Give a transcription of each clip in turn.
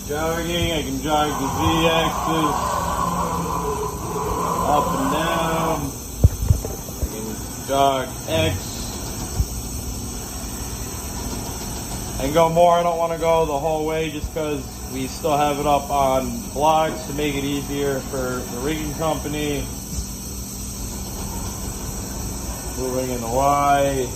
jogging, I can jog the Z-axis up and down. I can jog X. I can go more. I don't want to go the whole way just because we still have it up on blocks to make it easier for the rigging company. Moving in the Y.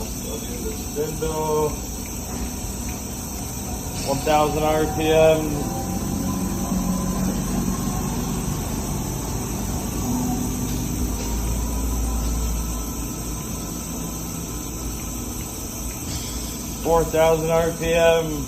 Still do the spindle. 1,000 RPM. RPM.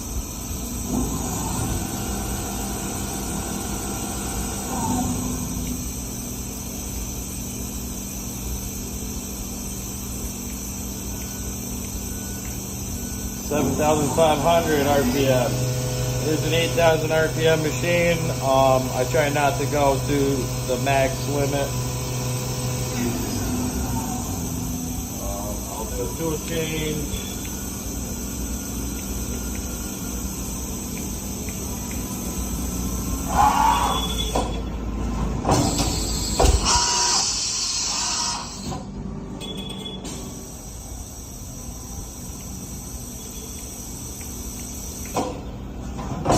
$7,500 RPM. It is an 8,000 RPM machine. I try not to go to the max limit. I'll do a tool change.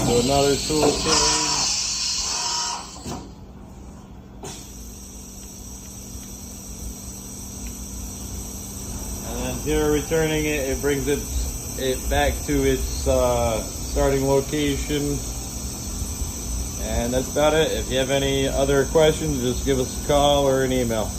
Do another tool change. And then here returning it, it brings it back to its starting location. And that's about it. If you have any other questions, just give us a call or an email.